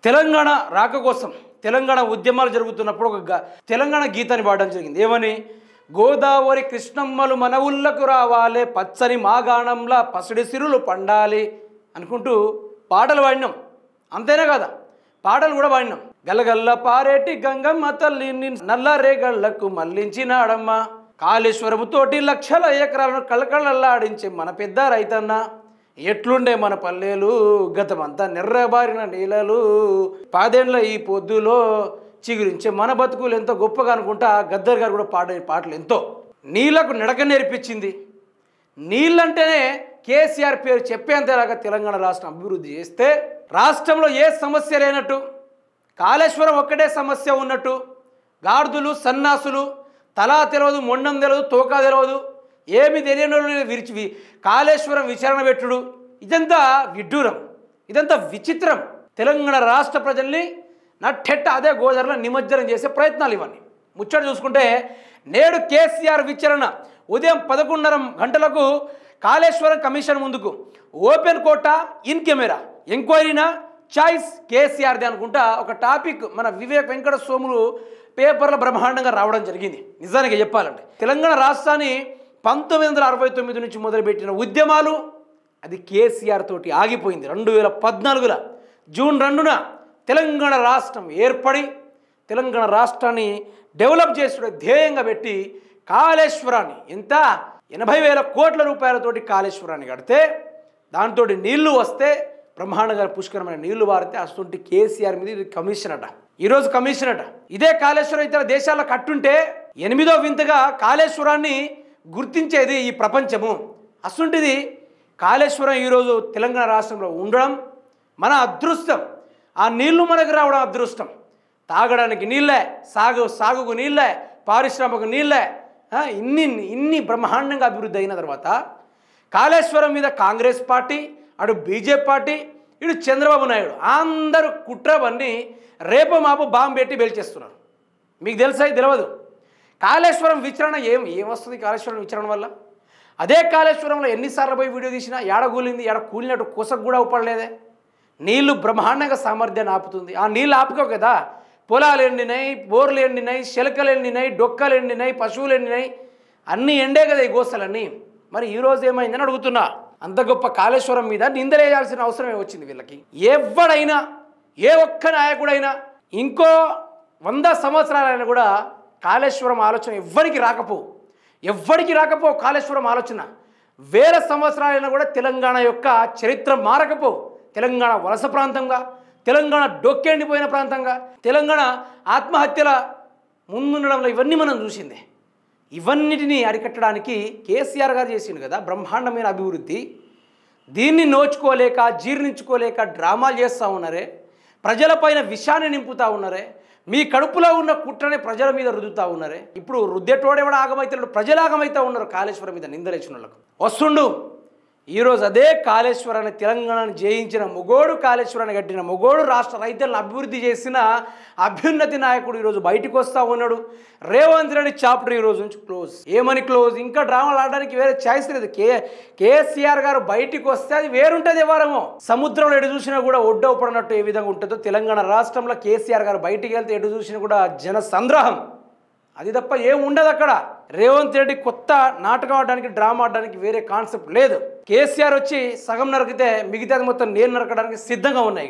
తెలంగాణ రాక కోసం తెలంగాణ ఉద్యమాలు జరుగుతున్నప్పుడు తెలంగాణ గీతాన్ని పాడడం జరిగింది. ఏమని? గోదావరి కృష్ణమ్మలు మన ఊళ్ళకు రావాలి, పచ్చని మాగాణంలా పసిడి సిరులు పండాలి అనుకుంటూ పాటలు పాడినాం. అంతేనా కదా, పాటలు కూడా పాడినాం. గల్లగల్ల పారేటి గంగమ్మ తల్లిని నల్లరేగళ్లకు మళ్లించినాడమ్మ, కాళేశ్వరముతోటి లక్షల ఎకరాలను కళ్ళకళ్ళల్లాడించే మన పెద్ద రైతన్న, ఎట్లుండే మన పల్లెలు గతమంతా నెర్రబారిన నీళ్ళలు, పాదేండ్ల ఈ పొద్దులో చిగురించే మన బతుకులు ఎంతో గొప్పగా అనుకుంటా గద్దర్ గారు కూడా పాడే పాటలు ఎంతో నీళ్లకు నడక నేర్పించింది. నీళ్ళంటేనే కేసీఆర్ పేరు చెప్పేంతలాగా తెలంగాణ రాష్ట్రం అభివృద్ధి చేస్తే రాష్ట్రంలో ఏ సమస్య లేనట్టు, కాళేశ్వరం ఒక్కటే సమస్య ఉన్నట్టు, గాడిదలు సన్నాసులు తలా తెలియదు, మొండం తెలియదు, తోకా తెలియదు, ఏమి తెలియని విరిచి కాళేశ్వరం విచారణ పెట్టుడు, ఇదంతా విడ్డూరం, ఇదంతా విచిత్రం. తెలంగాణ రాష్ట్ర ప్రజల్ని నట్టెట్ట అదే గోదావరిలో నిమజ్జనం చేసే ప్రయత్నాలు ఇవన్నీ. ముచ్చట చూసుకుంటే నేడు కేసీఆర్ విచారణ ఉదయం 11:30 గంటలకు కాళేశ్వరం కమిషన్ ముందుకు ఓపెన్ కోటా ఇన్ కెమెరా ఎంక్వైరీనా చాయిస్ కేసీఆర్ది అనుకుంటా ఒక టాపిక్ మన వివేక్ వెంకట సోములు పేపర్లో బ్రహ్మాండంగా రావడం జరిగింది. నిజానికి చెప్పాలంటే తెలంగాణ రాష్ట్రాన్ని 1969 నుంచి మొదలుపెట్టిన ఉద్యమాలు అది కేసీఆర్ తోటి ఆగిపోయింది. 2014 జూన్ 2న తెలంగాణ రాష్ట్రం ఏర్పడి తెలంగాణ రాష్ట్రాన్ని డెవలప్ చేసుకునే ధ్యేయంగా పెట్టి కాళేశ్వరాన్ని ఎంత 80,000 కోట్ల రూపాయలతోటి కాళేశ్వరాన్ని కడితే దాంతో నీళ్లు వస్తే బ్రహ్మాండంగా పుష్కరమైన నీళ్లు వారితే అసలు కేసీఆర్ మీద ఇది కమిషన్ అట. ఈరోజు కమిషన్ అట. ఇదే కాళేశ్వరం ఇతర దేశాల్లో కట్టుంటే 8వ వింతగా కాళేశ్వరాన్ని గుర్తించేది ఈ ప్రపంచము. అసలుంటిది కాళేశ్వరం ఈరోజు తెలంగాణ రాష్ట్రంలో ఉండడం మన అదృష్టం. ఆ నీళ్లు మనకు రావడం అదృష్టం. తాగడానికి నీళ్ళే, సాగుకు నీళ్ళే, పారిశ్రామిక నీళ్ళే, ఇన్ని బ్రహ్మాండంగా అభివృద్ధి అయిన తర్వాత కాళేశ్వరం మీద కాంగ్రెస్ పార్టీ, అటు బీజేపీ పార్టీ, ఇటు చంద్రబాబు నాయుడు అందరూ కుట్రవన్నీ రేపు మాపు బాంబు పెట్టి బెల్చేస్తున్నారు. మీకు తెలుసా? తెలియదు. కాళేశ్వరం విచారణ ఏమొస్తుంది కాళేశ్వరం విచారణ వల్ల? అదే కాళేశ్వరంలో ఎన్నిసార్లు పోయి వీడియో తీసినా ఏడ కూలింది, ఏడ కూలినట్టు కొసకు కూడా ఉపడలేదే. నీళ్లు బ్రహ్మాండంగా సామర్థ్యాన్ని ఆపుతుంది. ఆ నీళ్ళు ఆపుకోవు కదా, పొలాలు ఎండినాయి, బోర్లు ఎండినాయి, శిలకలు ఎండినాయి, డొక్కలు ఎండినాయి, పశువులు ఎండినాయి, అన్నీ ఎండే కదా ఈ గోసలన్నీ. మరి ఈరోజు ఏమైందని అడుగుతున్నా. అంత గొప్ప కాళేశ్వరం మీద నిందలేయాల్సిన అవసరమే వచ్చింది వీళ్ళకి. ఎవడైనా, ఏ ఒక్క నాయకుడైనా ఇంకో 100 సంవత్సరాలైనా కూడా కాళేశ్వరం ఆలోచన ఎవ్వరికి రాకపో కాళేశ్వరం ఆలోచన 1000 సంవత్సరాలైనా కూడా తెలంగాణ యొక్క చరిత్ర మారకపో. తెలంగాణ వలస ప్రాంతంగా, తెలంగాణ డొక్కెండిపోయిన ప్రాంతంగా, తెలంగాణ ఆత్మహత్యల ముందుండడంలో ఇవన్నీ మనం చూసిందే. ఇవన్నిటినీ అరికట్టడానికి కేసీఆర్ గారు చేసిండు కదా బ్రహ్మాండమైన అభివృద్ధి. దీన్ని నోచుకోలేక, జీర్ణించుకోలేక డ్రామాలు చేస్తూ ఉన్నారే, ప్రజలపైన విషాన్ని నింపుతూ ఉన్నారే, మీ కడుపులో ఉన్న కుట్రని ప్రజల మీద రుద్దుతూ ఉన్నారే. ఇప్పుడు రుద్దేటోడెవడ ఆగమవుతాడు, ప్రజలు ఆగమవుతూ ఉన్నారు కాళేశ్వరం మీద నిందలేసిన వాళ్ళకు. వస్తుండు ఈరోజు అదే కాళేశ్వరాన్ని తెలంగాణను జయించిన మొగోడు, కాళేశ్వరాన్ని కట్టిన మొగోడు, రాష్ట్ర రైతులను అభివృద్ధి చేసిన అభ్యున్నతి నాయకుడు ఈరోజు బయటకు వస్తూ ఉన్నాడు. రేవంత్ రెడ్డి చాప్టర్ ఈరోజు నుంచి క్లోజ్. ఏమని క్లోజ్? ఇంకా డ్రామాలు ఆడడానికి వేరే ఛాయిస్ లేదు. కేసీఆర్ గారు బయటికి వస్తే అది వేరుంటుంది. ఎవరమో సముద్రంలో ఎటు చూసినా కూడా ఒడ్డవపడినట్టు ఏ విధంగా ఉంటుందో తెలంగాణ రాష్ట్రంలో కేసీఆర్ గారు బయటికి వెళ్తే ఎటు చూసినా కూడా జన సంద్రహం, అది తప్ప ఏం ఉండదు అక్కడ. రేవంత్ రెడ్డి కొత్త నాటకం ఆడడానికి, డ్రామా ఆడడానికి వేరే కాన్సెప్ట్ లేదు. కేసీఆర్ వచ్చి సగం నరికితే మిగతాది మొత్తం నేను నరకడానికి సిద్ధంగా ఉన్నాయి.